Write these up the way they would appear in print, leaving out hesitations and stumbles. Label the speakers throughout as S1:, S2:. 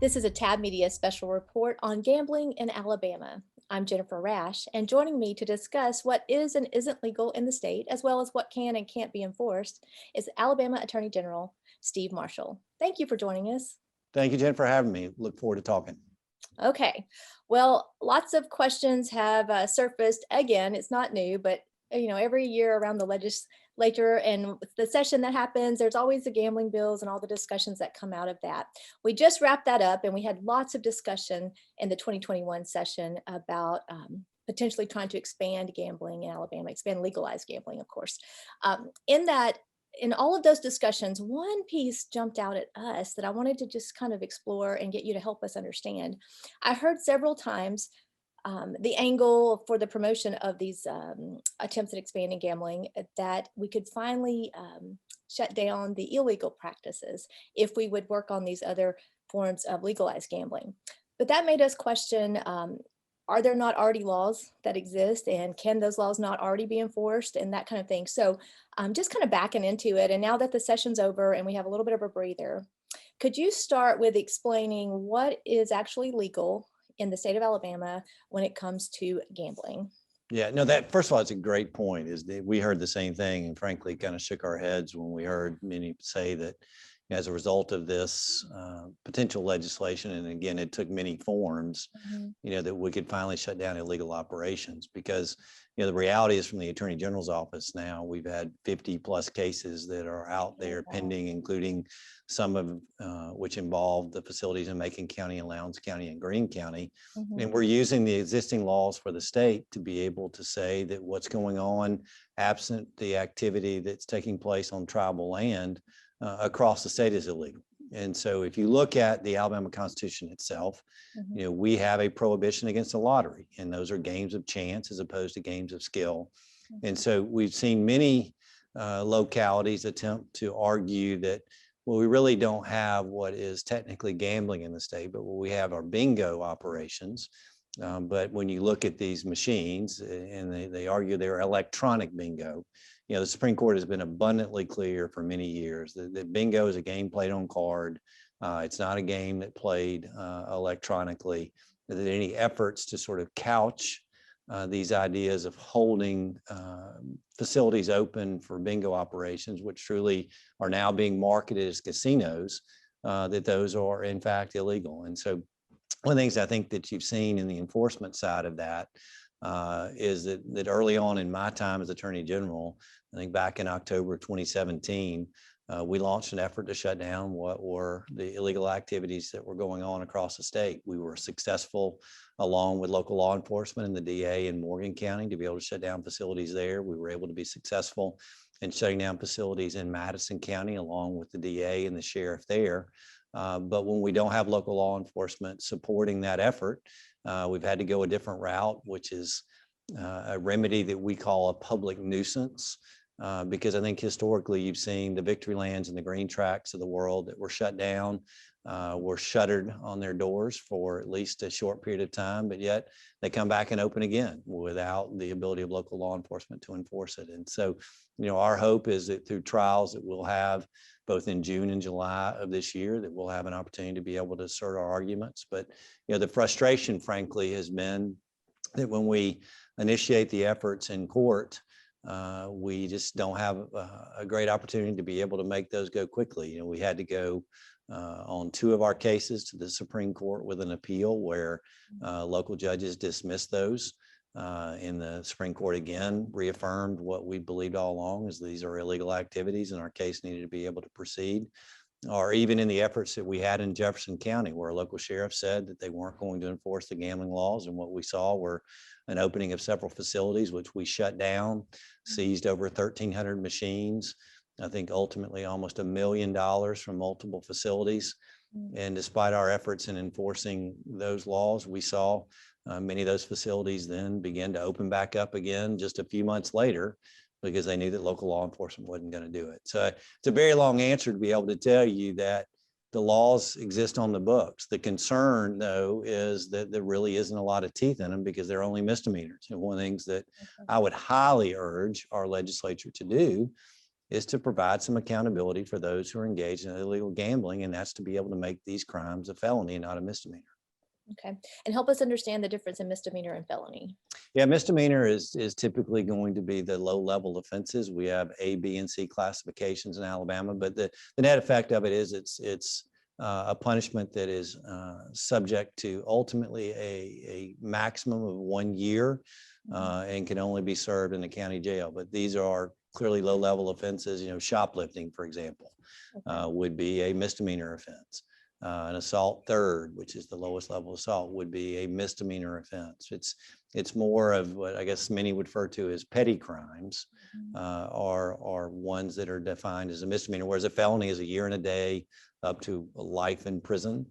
S1: This is a Tab Media special report on gambling in Alabama. I'm Jennifer Rash, and joining me to discuss what is and isn't legal in the state, as well as what can and can't be enforced, is Alabama Attorney General Steve Marshall. Thank you for joining us.
S2: Thank you, Jen, for having me. Look forward to talking.
S1: Okay, well, lots of questions have surfaced. Again, it's not new, but every year around the legislature and the session that happens, there's always the gambling bills and all the discussions that come out of that. We just wrapped that up, and we had lots of discussion in the 2021 session about potentially trying to expand gambling in Alabama, expand legalized gambling, of course. In all of those discussions, one piece jumped out at us that I wanted to just kind of explore and get you to help us understand. I heard several times the angle for the promotion of these attempts at expanding gambling, that we could finally shut down the illegal practices if we would work on these other forms of legalized gambling. But that made us question, are there not already laws that exist, and can those laws not already be enforced, and that kind of thing. So I'm just kind of backing into it. And now that the session's over and we have a little bit of a breather, could you start with explaining what is actually legal in the state of Alabama when it comes to gambling?
S2: Yeah, no, that first of all, it's a great point. Is that we heard the same thing, and frankly, kind of shook our heads when we heard many say that as a result of this potential legislation, and again, it took many forms, that we could finally shut down illegal operations. Because the reality is, from the Attorney General's office now, we've had 50 plus cases that are out there pending, including some of which involve the facilities in Macon County and Lowndes County and Greene County. And we're using the existing laws for the state to be able to say that what's going on, absent the activity that's taking place on tribal land across the state, is illegal. And so if you look at the Alabama Constitution itself, we have a prohibition against the lottery, and those are games of chance as opposed to games of skill. And so we've seen many localities attempt to argue that, well, we really don't have what is technically gambling in the state, but what we have are bingo operations. But when you look at these machines, and they argue they're electronic bingo, the Supreme Court has been abundantly clear for many years that bingo is a game played on card. It's not a game that played electronically. That any efforts to sort of couch these ideas of holding facilities open for bingo operations, which truly are now being marketed as casinos, that those are in fact illegal. And so one of the things I think that you've seen in the enforcement side of that is that early on in my time as Attorney General, I think back in October 2017, we launched an effort to shut down what were the illegal activities that were going on across the state. We were successful, along with local law enforcement and the DA in Morgan County, to be able to shut down facilities there. We were able to be successful in shutting down facilities in Madison County, along with the DA and the sheriff there. But when we don't have local law enforcement supporting that effort, we've had to go a different route, which is a remedy that we call a public nuisance. Because I think historically you've seen the Victory Lands and the Green Tracks of the world that were shut down, were shuttered on their doors for at least a short period of time, but yet they come back and open again without the ability of local law enforcement to enforce it. And so, our hope is that through trials that we'll have both in June and July of this year, that we'll have an opportunity to be able to assert our arguments. But, the frustration, frankly, has been that when we initiate the efforts in court, we just don't have a great opportunity to be able to make those go quickly. We had to go on 2 of our cases to the Supreme Court with an appeal where local judges dismissed those. And the Supreme Court again reaffirmed what we believed all along, is these are illegal activities and our case needed to be able to proceed. Or even in the efforts that we had in Jefferson County, where a local sheriff said that they weren't going to enforce the gambling laws. And what we saw were an opening of several facilities, which we shut down, seized over 1,300 machines. I think ultimately almost $1 million from multiple facilities. And despite our efforts in enforcing those laws, we saw many of those facilities then begin to open back up again just a few months later, because they knew that local law enforcement wasn't going to do it. So it's a very long answer to be able to tell you that the laws exist on the books. The concern, though, is that there really isn't a lot of teeth in them because they're only misdemeanors. And one of the things that I would highly urge our legislature to do is to provide some accountability for those who are engaged in illegal gambling, and that's to be able to make these crimes a felony and not a misdemeanor.
S1: Okay. And help us understand the difference in misdemeanor and felony.
S2: Yeah, misdemeanor is typically going to be the low level offenses. We have A, B, and C classifications in Alabama, but the net effect of it is it's a punishment that is subject to ultimately a maximum of 1 year and can only be served in the county jail. But these are clearly low level offenses. Shoplifting, for example, would be a misdemeanor offense. An assault third, which is the lowest level assault, would be a misdemeanor offense. It's more of what I guess many would refer to as petty crimes, are ones that are defined as a misdemeanor, whereas a felony is a year and a day up to life in prison.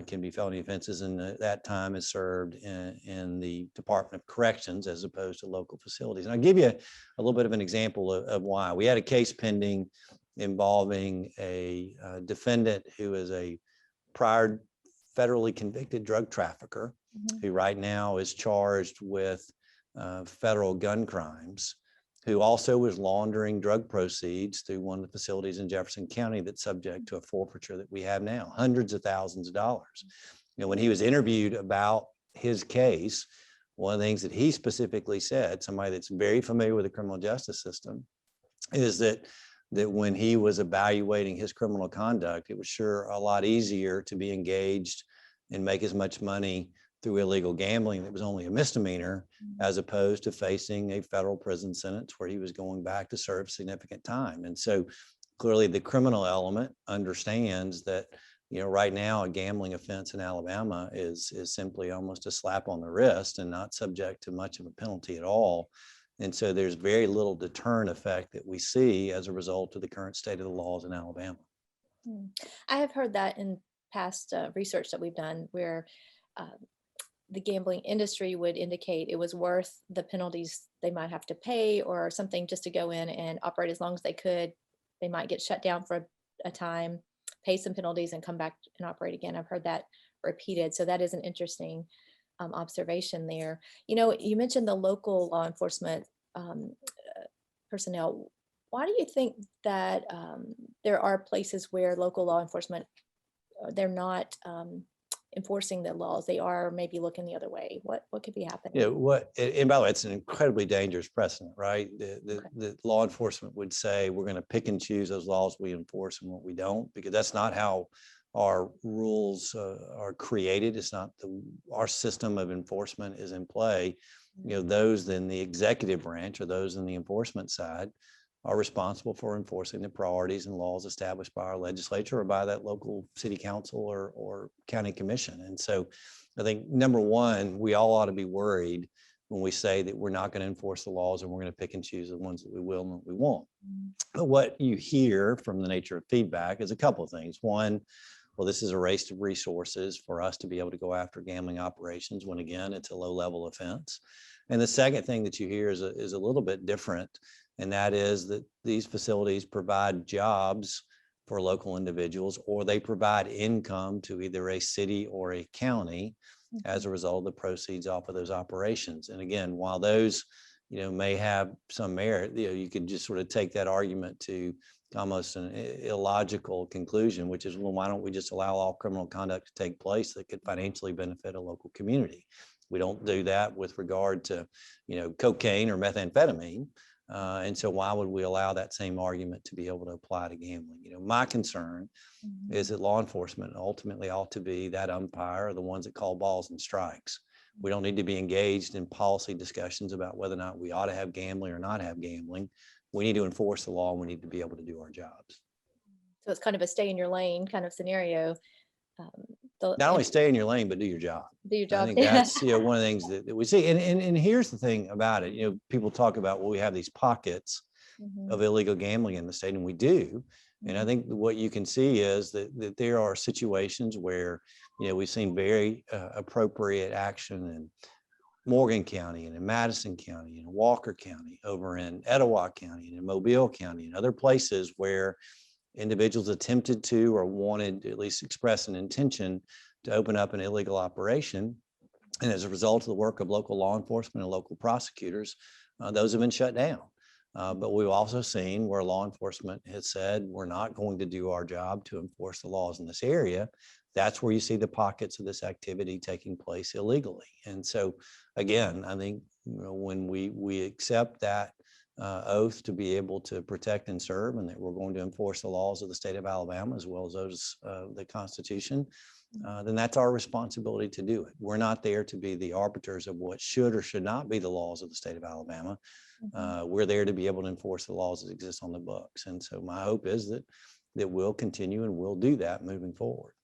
S2: Can be felony offenses, and that time is served in the Department of Corrections as opposed to local facilities. And I'll give you a little bit of an example of why. We had a case pending involving a defendant who is a prior federally convicted drug trafficker who right now is charged with federal gun crimes, who also was laundering drug proceeds through one of the facilities in Jefferson County that's subject to a forfeiture that we have now, hundreds of thousands of dollars. When he was interviewed about his case, one of the things that he specifically said, somebody that's very familiar with the criminal justice system, is that when he was evaluating his criminal conduct, it was sure a lot easier to be engaged and make as much money through illegal gambling that was only a misdemeanor, as opposed to facing a federal prison sentence where he was going back to serve significant time. And so clearly the criminal element understands that, right now a gambling offense in Alabama is simply almost a slap on the wrist and not subject to much of a penalty at all. And so there's very little deterrent effect that we see as a result of the current state of the laws in Alabama.
S1: I have heard that in past research that we've done where the gambling industry would indicate it was worth the penalties they might have to pay or something just to go in and operate as long as they could. They might get shut down for a time, pay some penalties, and come back and operate again. I've heard that repeated. So that is an interesting observation there. You mentioned the local law enforcement personnel. Why do you think that there are places where local law enforcement, they're not enforcing the laws? They are maybe looking the other way. What could be happening?
S2: And by the way, it's an incredibly dangerous precedent, right? The law enforcement would say we're going to pick and choose those laws we enforce and what we don't, because that's not how our rules are created. It's not our system of enforcement is in play. Those in the executive branch or those in the enforcement side are responsible for enforcing the priorities and laws established by our legislature or by that local city council or county commission. And so I think, number one, we all ought to be worried when we say that we're not going to enforce the laws and we're going to pick and choose the ones that we will and what we won't. But what you hear from the nature of feedback is a couple of things. One, well, this is a race to resources for us to be able to go after gambling operations when, again, it's a low-level offense. And the second thing that you hear is a little bit different, and that is that these facilities provide jobs for local individuals, or they provide income to either a city or a county as a result of the proceeds off of those operations. And again, while those, may have some merit, you could just sort of take that argument to almost an illogical conclusion, which is, well, why don't we just allow all criminal conduct to take place that could financially benefit a local community? We don't do that with regard to, cocaine or methamphetamine. And so why would we allow that same argument to be able to apply to gambling? My concern is that law enforcement ultimately ought to be that umpire, or the ones that call balls and strikes. We don't need to be engaged in policy discussions about whether or not we ought to have gambling or not have gambling. We need to enforce the law, and we need to be able to do our jobs.
S1: So it's kind of a stay in your lane kind of scenario.
S2: Not only stay in your lane, but do your job.
S1: Do your job.
S2: I think that's one of the things that we see. And here's the thing about it. People talk about, well, we have these pockets of illegal gambling in the state, and we do. And I think what you can see is that there are situations where, we've seen very appropriate action in Morgan County and in Madison County and Walker County, over in Etowah County and in Mobile County and other places where individuals attempted to or wanted to at least express an intention to open up an illegal operation. And as a result of the work of local law enforcement and local prosecutors, those have been shut down. But we've also seen where law enforcement has said, we're not going to do our job to enforce the laws in this area. That's where you see the pockets of this activity taking place illegally. And so, again, I think when we accept that oath to be able to protect and serve, and that we're going to enforce the laws of the state of Alabama as well as those of the Constitution, then that's our responsibility to do it. We're not there to be the arbiters of what should or should not be the laws of the state of Alabama. We're there to be able to enforce the laws that exist on the books. And so my hope is that we'll continue and we'll do that moving forward.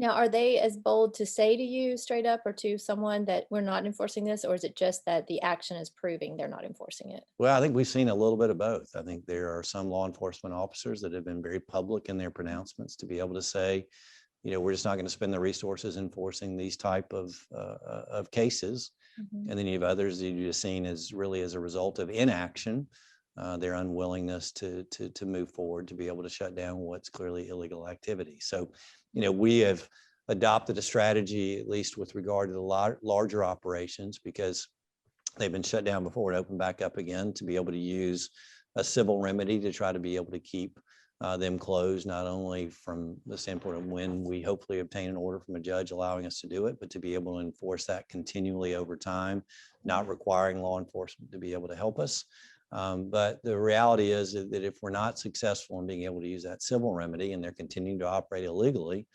S1: Now, are they as bold to say to you straight up or to someone that we're not enforcing this, or is it just that the action is proving they're not enforcing it?
S2: Well, I think we've seen a little bit of both. I think there are some law enforcement officers that have been very public in their pronouncements to be able to say, we're just not going to spend the resources enforcing these type of cases. And then you have others that you've just seen as really as a result of inaction, their unwillingness to move forward, to be able to shut down what's clearly illegal activity. So, we have adopted a strategy, at least with regard to the larger operations, because they've been shut down before and opened back up again, to be able to use a civil remedy to try to be able to keep them closed, not only from the standpoint of when we hopefully obtain an order from a judge allowing us to do it, but to be able to enforce that continually over time, not requiring law enforcement to be able to help us. But the reality is that if we're not successful in being able to use that civil remedy and they're continuing to operate illegally,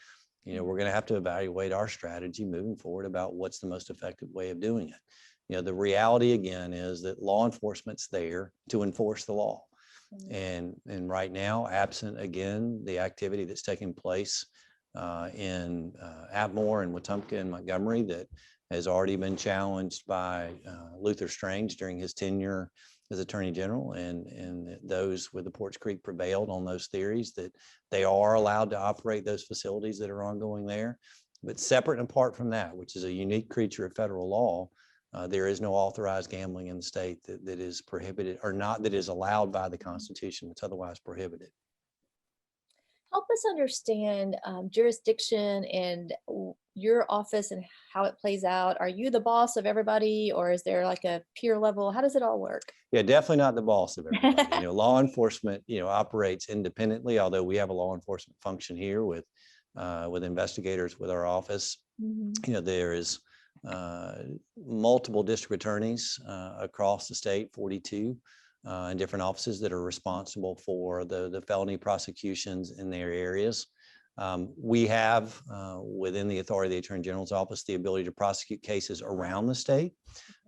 S2: we're going to have to evaluate our strategy moving forward about what's the most effective way of doing it. The reality again is that law enforcement's there to enforce the law. And right now, absent again the activity that's taking place in Atmore and Wetumpka and Montgomery that has already been challenged by Luther Strange during his tenure as Attorney General, and those with the Porch Creek prevailed on those theories that they are allowed to operate those facilities that are ongoing there. But separate and apart from that, which is a unique creature of federal law, there is no authorized gambling in the state that is prohibited, or not that is allowed by the Constitution. It's otherwise prohibited.
S1: Help us understand jurisdiction and your office and how it plays out. Are you the boss of everybody, or is there like a peer level? How does it all work?
S2: Yeah, definitely not the boss of everybody. Law enforcement, operates independently, although we have a law enforcement function here with investigators with our office. There is multiple district attorneys across the state, 42 in different offices that are responsible for the felony prosecutions in their areas. We have within the authority of the Attorney General's office the ability to prosecute cases around the state.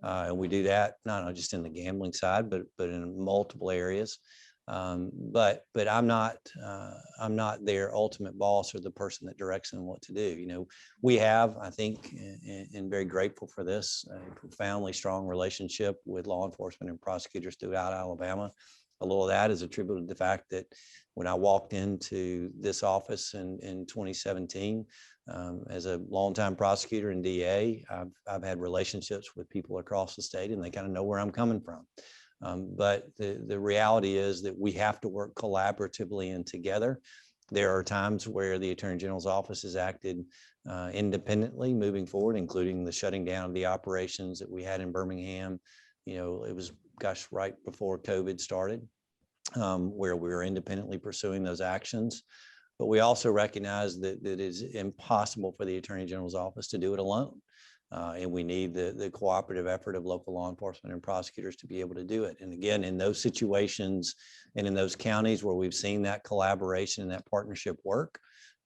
S2: And we do that not just in the gambling side, but in multiple areas. But I'm not their ultimate boss or the person that directs them what to do. We have, I think, and very grateful for this, a profoundly strong relationship with law enforcement and prosecutors throughout Alabama. A little of that is attributed to the fact that when I walked into this office in 2017, as a longtime prosecutor and DA, I've had relationships with people across the state, and they kind of know where I'm coming from. But the reality is that we have to work collaboratively and together. There are times where the Attorney General's office has acted independently moving forward, including the shutting down of the operations that we had in Birmingham. It was, right before COVID started, where we were independently pursuing those actions. But we also recognize that it is impossible for the Attorney General's office to do it alone. And we need the cooperative effort of local law enforcement and prosecutors to be able to do it. And again, in those situations and in those counties where we've seen that collaboration and that partnership work,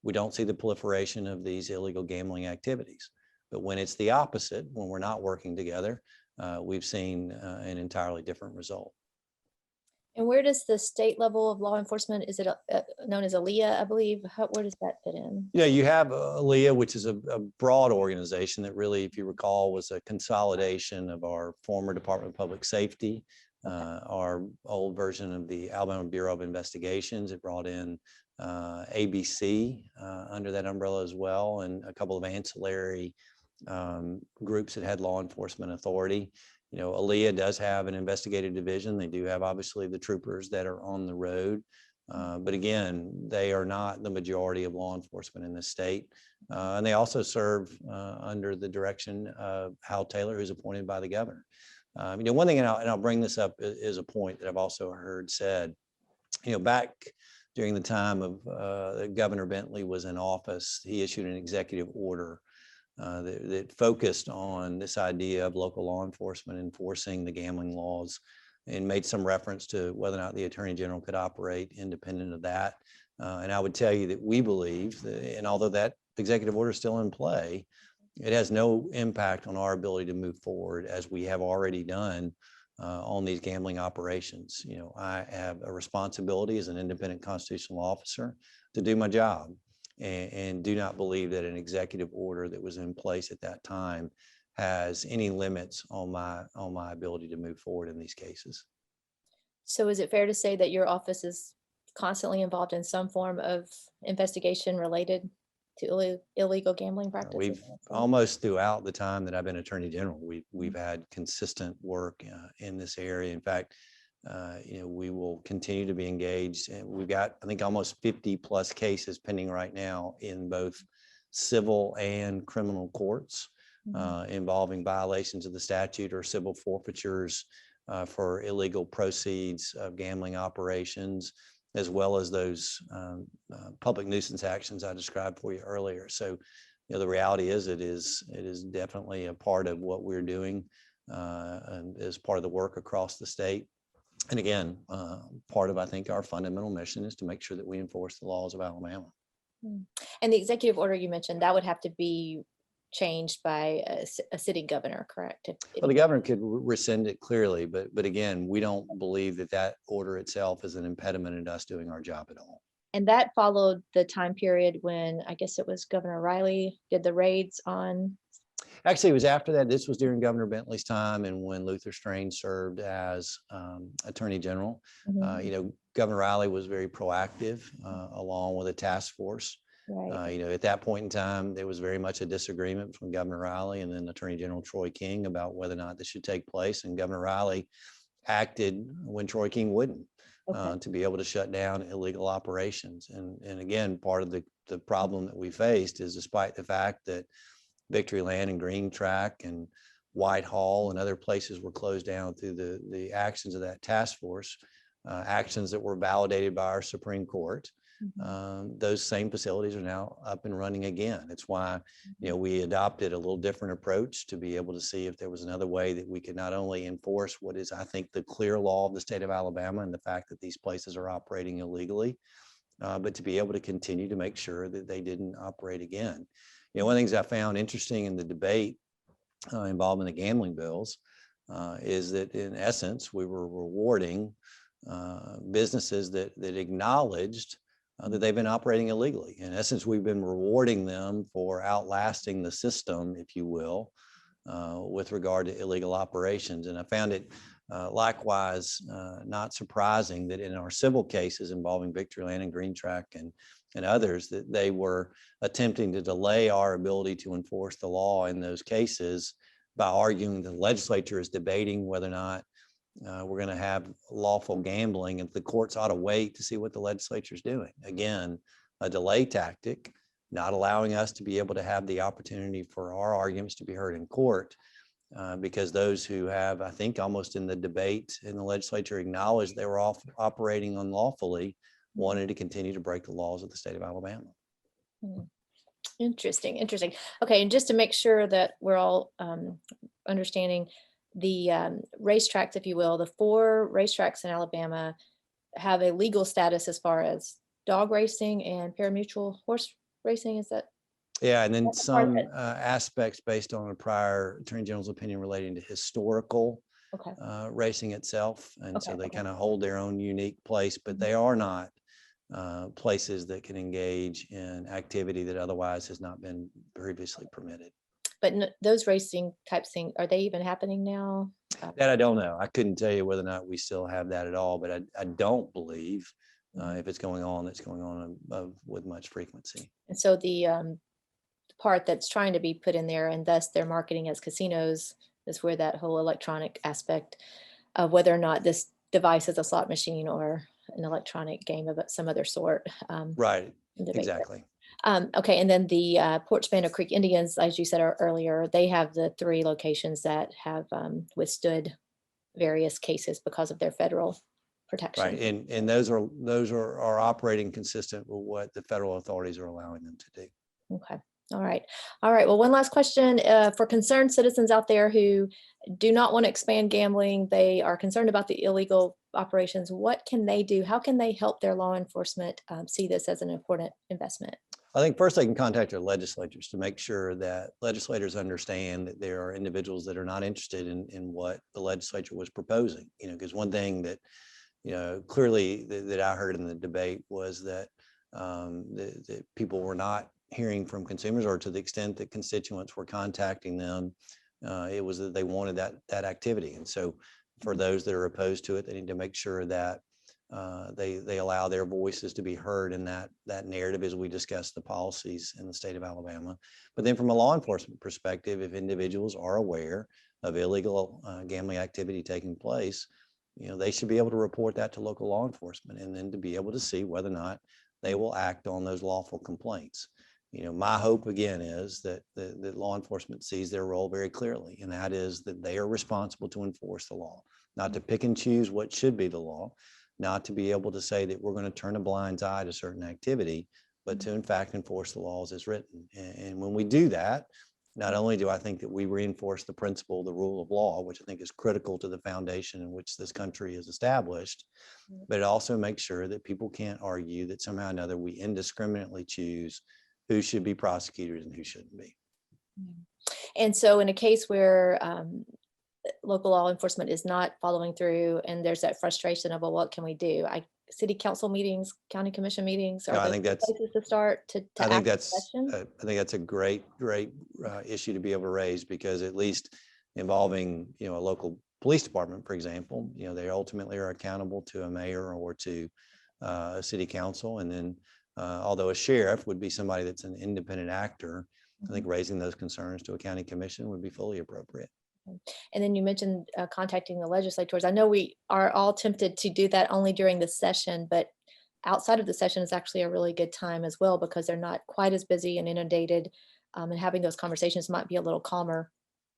S2: we don't see the proliferation of these illegal gambling activities. But when it's the opposite, when we're not working together, we've seen an entirely different result.
S1: And where does the state level of law enforcement, is it known as ALEA, I believe? Where does that fit in?
S2: You have ALEA, which is a broad organization that really, if you recall, was a consolidation of our former Department of Public Safety, our old version of the Alabama Bureau of Investigations. It brought in ABC under that umbrella as well, and a couple of ancillary groups that had law enforcement authority. ALEA does have an investigative division. They do have obviously the troopers that are on the road. But again, they are not the majority of law enforcement in the state. And they also serve under the direction of Hal Taylor, who's appointed by the governor. One thing, and I'll bring this up, is a point that I've also heard said, back during the time of Governor Bentley was in office, he issued an executive order that focused on this idea of local law enforcement enforcing the gambling laws, and made some reference to whether or not the Attorney General could operate independent of that. And I would tell you that we believe that, and although that executive order is still in play, it has no impact on our ability to move forward as we have already done on these gambling operations. I have a responsibility as an independent constitutional officer to do my job, and do not believe that an executive order that was in place at that time has any limits on my ability to move forward in these cases.
S1: So is it fair to say that your office is constantly involved in some form of investigation related to illegal gambling practices?
S2: We've almost throughout the time that I've been Attorney General, we've had consistent work in this area. In fact, we will continue to be engaged, and we've got, I think, almost 50 plus cases pending right now in both civil and criminal courts involving violations of the statute or civil forfeitures for illegal proceeds of gambling operations, as well as those public nuisance actions I described for you earlier. So, the reality is it is definitely a part of what we're doing, and is part of the work across the state. And again, part of, I think, our fundamental mission is to make sure that we enforce the laws of Alabama.
S1: And the executive order you mentioned, that would have to be changed by a sitting governor, correct?
S2: Well, the governor could rescind it clearly, but again, we don't believe that order itself is an impediment in us doing our job at all.
S1: And that followed the time period when I guess it was Governor Riley did the raids on.
S2: Actually, it was after that. This was during Governor Bentley's time, and when Luther Strange served as Attorney General. Governor Riley was very proactive, along with a task force.
S1: Right.
S2: At that point in time, there was very much a disagreement between Governor Riley and then Attorney General Troy King about whether or not this should take place. And Governor Riley acted when Troy King wouldn't, to be able to shut down illegal operations. And again, part of the problem that we faced is, despite the fact that Victory Land and Green Track and Whitehall and other places were closed down through the actions of that task force, actions that were validated by our Supreme Court. Those same facilities are now up and running again. It's why, we adopted a little different approach to be able to see if there was another way that we could not only enforce what is, I think, the clear law of the state of Alabama and the fact that these places are operating illegally, but to be able to continue to make sure that they didn't operate again. One of the things I found interesting in the debate involving the gambling bills is that, in essence, we were rewarding businesses that acknowledged that they've been operating illegally. In essence, we've been rewarding them for outlasting the system, if you will, with regard to illegal operations. And I found it likewise not surprising that in our civil cases involving Victory Land and Green Track and others, that they were attempting to delay our ability to enforce the law in those cases by arguing the legislature is debating whether or not we're going to have lawful gambling, and the courts ought to wait to see what the legislature is doing. Again, a delay tactic, not allowing us to be able to have the opportunity for our arguments to be heard in court, because those who have, I think, almost in the debate in the legislature acknowledged they were operating unlawfully, wanted to continue to break the laws of the state of Alabama.
S1: Interesting. Okay, and just to make sure that we're all understanding, the racetracks, if you will, the 4 racetracks in Alabama have a legal status as far as dog racing and parimutuel horse racing. Is that?
S2: Yeah, and then some aspects based on a prior Attorney General's opinion relating to historical racing itself. And so they kind of hold their own unique place, but they are not places that can engage in activity that otherwise has not been previously permitted.
S1: But those racing type things, are they even happening now?
S2: That I don't know. I couldn't tell you whether or not we still have that at all, but I don't believe if it's going on, it's going on with much frequency.
S1: And so the part that's trying to be put in there, and thus they're marketing as casinos, is where that whole electronic aspect of whether or not this device is a slot machine or an electronic game of some other sort.
S2: Right, exactly.
S1: Okay, and then the Port Creek Indians, as you said earlier, they have the 3 locations that have withstood various cases because of their federal
S2: Right.
S1: protection.
S2: And those are operating consistent with what the federal authorities are allowing them to do.
S1: Okay. All right. All right. Well, one last question for concerned citizens out there who do not want to expand gambling. They are concerned about the illegal operations. What can they do? How can they help their law enforcement see this as an important investment?
S2: I think first they can contact their legislators to make sure that legislators understand that there are individuals that are not interested in what the legislature was proposing. Because one thing that, clearly that I heard in the debate was that that people were not hearing from consumers, or to the extent that constituents were contacting them, it was that they wanted that activity. And so for those that are opposed to it, they need to make sure that they allow their voices to be heard in that narrative as we discuss the policies in the state of Alabama. But then from a law enforcement perspective, if individuals are aware of illegal gambling activity taking place, they should be able to report that to local law enforcement, and then to be able to see whether or not they will act on those lawful complaints. My hope again is that law enforcement sees their role very clearly, and that is that they are responsible to enforce the law, not to pick and choose what should be the law, not to be able to say that we're going to turn a blind eye to certain activity, but to in fact enforce the laws as written. And when we do that, not only do I think that we reinforce the principle, the rule of law, which I think is critical to the foundation in which this country is established, but it also makes sure that people can't argue that somehow or another we indiscriminately choose who should be prosecuted and who shouldn't be.
S1: And so in a case where local law enforcement is not following through and there's that frustration of, well, what can we do? City council meetings, county commission meetings, are
S2: I think that's
S1: places to start to
S2: I think
S1: ask questions?
S2: I think that's a great issue to be able to raise, because at least involving a local police department, for example, they ultimately are accountable to a mayor or to a city council, and then although a sheriff would be somebody that's an independent actor, I think raising those concerns to a county commission would be fully appropriate.
S1: And then you mentioned contacting the legislators. I know we are all tempted to do that only during the session, but outside of the session is actually a really good time as well, because they're not quite as busy and inundated, and having those conversations might be a little calmer.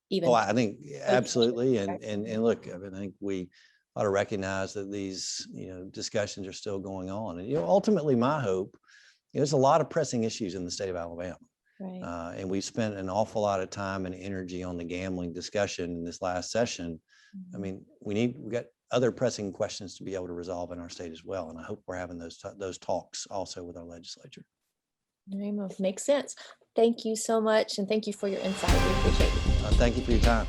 S1: Even.
S2: Oh, I think absolutely. And look, I think we ought to recognize that these, discussions are still going on. And, ultimately my hope, there's a lot of pressing issues in the state of Alabama.
S1: Right.
S2: And we've spent an awful lot of time and energy on the gambling discussion in this last session. I mean, we got other pressing questions to be able to resolve in our state as well. And I hope we're having those talks also with our legislature.
S1: Makes sense. Thank you so much. And thank you for your insight. We appreciate it.
S2: Thank you for your time.